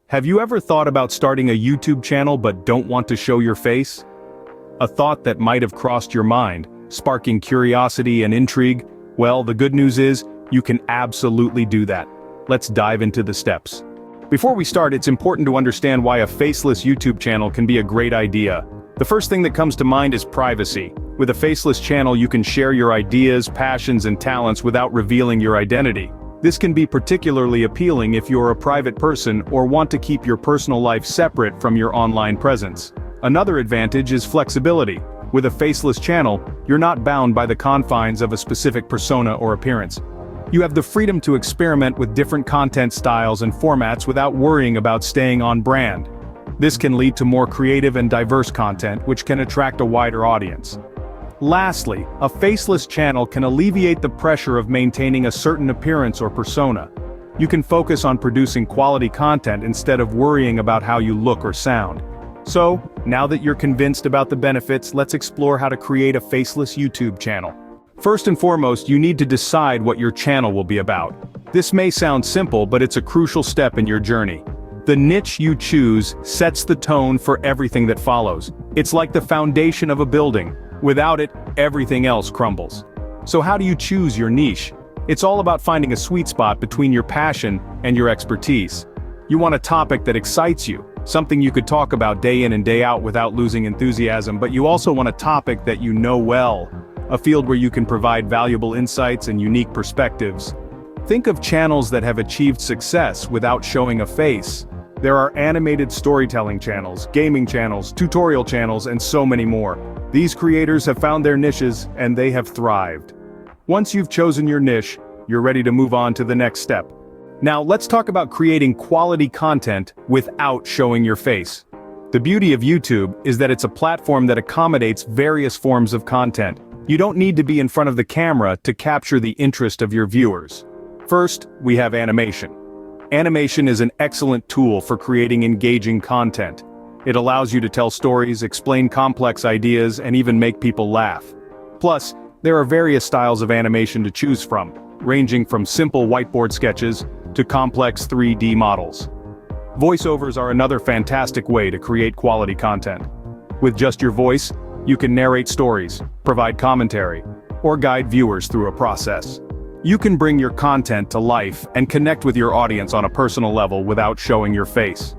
Have you ever thought about starting a YouTube channel but don't want to show your face? A thought that might have crossed your mind, sparking curiosity and intrigue? Well, the good news is, you can absolutely do that. Let's dive into the steps. Before we start, it's important to understand why a faceless YouTube channel can be a great idea. The first thing that comes to mind is privacy. With a faceless channel, you can share your ideas, passions, and talents without revealing your identity. This can be particularly appealing if you're a private person or want to keep your personal life separate from your online presence. Another advantage is flexibility. With a faceless channel, you're not bound by the confines of a specific persona or appearance. You have the freedom to experiment with different content styles and formats without worrying about staying on brand. This can lead to more creative and diverse content, which can attract a wider audience. Lastly, a faceless channel can alleviate the pressure of maintaining a certain appearance or persona. You can focus on producing quality content instead of worrying about how you look or sound. So, now that you're convinced about the benefits, let's explore how to create a faceless YouTube channel. First and foremost, you need to decide what your channel will be about. This may sound simple, but it's a crucial step in your journey. The niche you choose sets the tone for everything that follows. It's like the foundation of a building. Without it, everything else crumbles. So how do you choose your niche? It's all about finding a sweet spot between your passion and your expertise. You want a topic that excites you, something you could talk about day in and day out without losing enthusiasm, but you also want a topic that you know well, a field where you can provide valuable insights and unique perspectives. Think of channels that have achieved success without showing a face. There are animated storytelling channels, gaming channels, tutorial channels, and so many more. These creators have found their niches, and they have thrived. Once you've chosen your niche, you're ready to move on to the next step. Now let's talk about creating quality content without showing your face. The beauty of YouTube is that it's a platform that accommodates various forms of content. You don't need to be in front of the camera to capture the interest of your viewers. First, we have animation. Animation is an excellent tool for creating engaging content. It allows you to tell stories, explain complex ideas, and even make people laugh. Plus, there are various styles of animation to choose from, ranging from simple whiteboard sketches to complex 3D models. Voiceovers are another fantastic way to create quality content. With just your voice, you can narrate stories, provide commentary, or guide viewers through a process. You can bring your content to life and connect with your audience on a personal level without showing your face.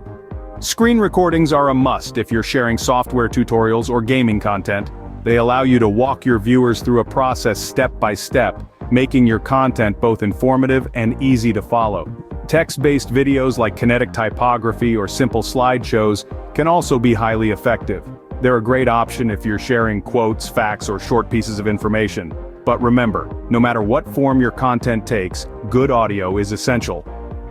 Screen recordings are a must if you're sharing software tutorials or gaming content. They allow you to walk your viewers through a process step by step, making your content both informative and easy to follow. Text-based videos like kinetic typography or simple slideshows can also be highly effective. They're a great option if you're sharing quotes, facts, or short pieces of information. But remember, no matter what form your content takes, good audio is essential.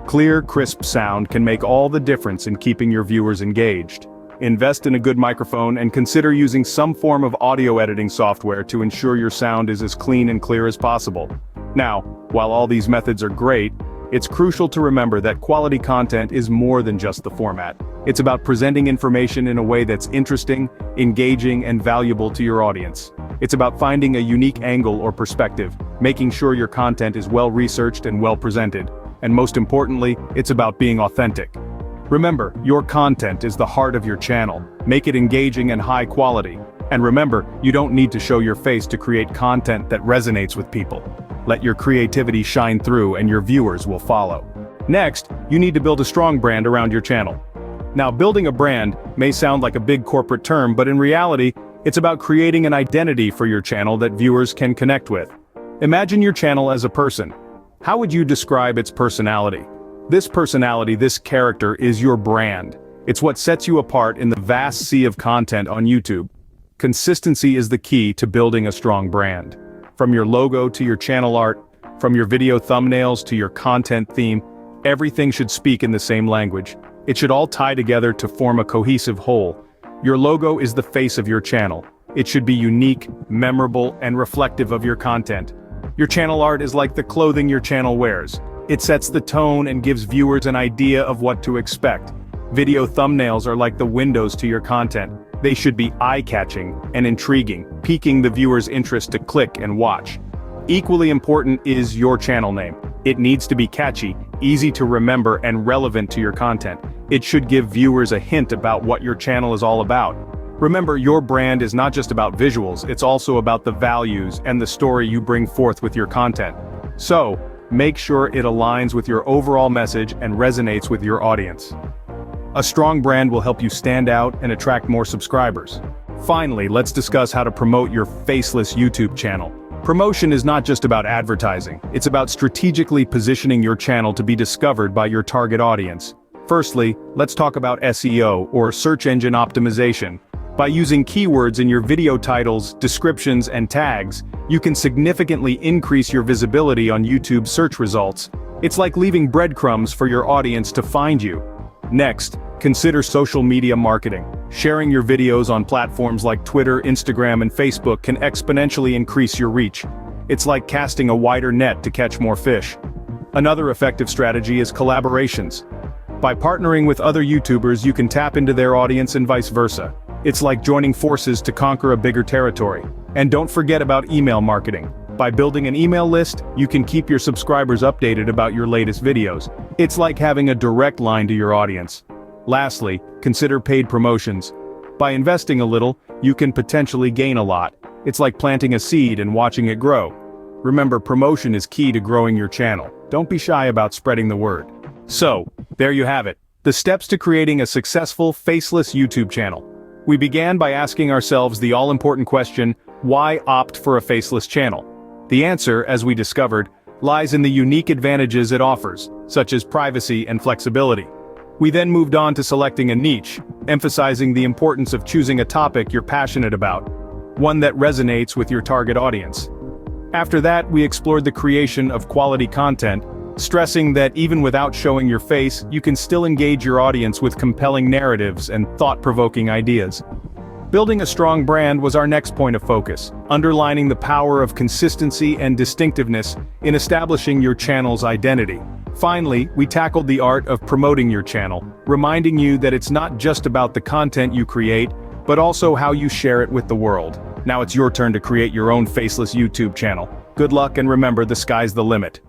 Clear, crisp sound can make all the difference in keeping your viewers engaged. Invest in a good microphone and consider using some form of audio editing software to ensure your sound is as clean and clear as possible. Now, while all these methods are great, it's crucial to remember that quality content is more than just the format. It's about presenting information in a way that's interesting, engaging, and valuable to your audience. It's about finding a unique angle or perspective, making sure your content is well-researched and well-presented. And most importantly, it's about being authentic. Remember, your content is the heart of your channel. Make it engaging and high quality. And remember, you don't need to show your face to create content that resonates with people. Let your creativity shine through and your viewers will follow. Next, you need to build a strong brand around your channel. Now, building a brand may sound like a big corporate term, but in reality, it's about creating an identity for your channel that viewers can connect with. Imagine your channel as a person. How would you describe its personality? This personality, this character, is your brand. It's what sets you apart in the vast sea of content on YouTube. Consistency is the key to building a strong brand. From your logo to your channel art, from your video thumbnails to your content theme, everything should speak in the same language. It should all tie together to form a cohesive whole. Your logo is the face of your channel. It should be unique, memorable, and reflective of your content. Your channel art is like the clothing your channel wears. It sets the tone and gives viewers an idea of what to expect. Video thumbnails are like the windows to your content. They should be eye-catching and intriguing, piquing the viewer's interest to click and watch. Equally important is your channel name. It needs to be catchy, easy to remember, and relevant to your content. It should give viewers a hint about what your channel is all about. Remember, your brand is not just about visuals, it's also about the values and the story you bring forth with your content. So, make sure it aligns with your overall message and resonates with your audience. A strong brand will help you stand out and attract more subscribers. Finally, let's discuss how to promote your Faceless YouTube channel. Promotion is not just about advertising, it's about strategically positioning your channel to be discovered by your target audience. Firstly, let's talk about SEO, or search engine optimization. By using keywords in your video titles, descriptions, and tags, you can significantly increase your visibility on YouTube search results. It's like leaving breadcrumbs for your audience to find you. Next, consider social media marketing. Sharing your videos on platforms like Twitter, Instagram, and Facebook can exponentially increase your reach. It's like casting a wider net to catch more fish. Another effective strategy is collaborations. By partnering with other YouTubers, you can tap into their audience and vice versa. It's like joining forces to conquer a bigger territory. And don't forget about email marketing. By building an email list, you can keep your subscribers updated about your latest videos. It's like having a direct line to your audience. Lastly, consider paid promotions. By investing a little, you can potentially gain a lot. It's like planting a seed and watching it grow. Remember, promotion is key to growing your channel. Don't be shy about spreading the word. So, there you have it. The steps to creating a successful, faceless YouTube channel. We began by asking ourselves the all-important question, why opt for a faceless channel? The answer, as we discovered, lies in the unique advantages it offers, such as privacy and flexibility. We then moved on to selecting a niche, emphasizing the importance of choosing a topic you're passionate about, one that resonates with your target audience. After that, we explored the creation of quality content, stressing that even without showing your face, you can still engage your audience with compelling narratives and thought-provoking ideas. Building a strong brand was our next point of focus, underlining the power of consistency and distinctiveness in establishing your channel's identity. Finally, we tackled the art of promoting your channel, reminding you that it's not just about the content you create, but also how you share it with the world. Now it's your turn to create your own faceless YouTube channel. Good luck, and remember, the sky's the limit.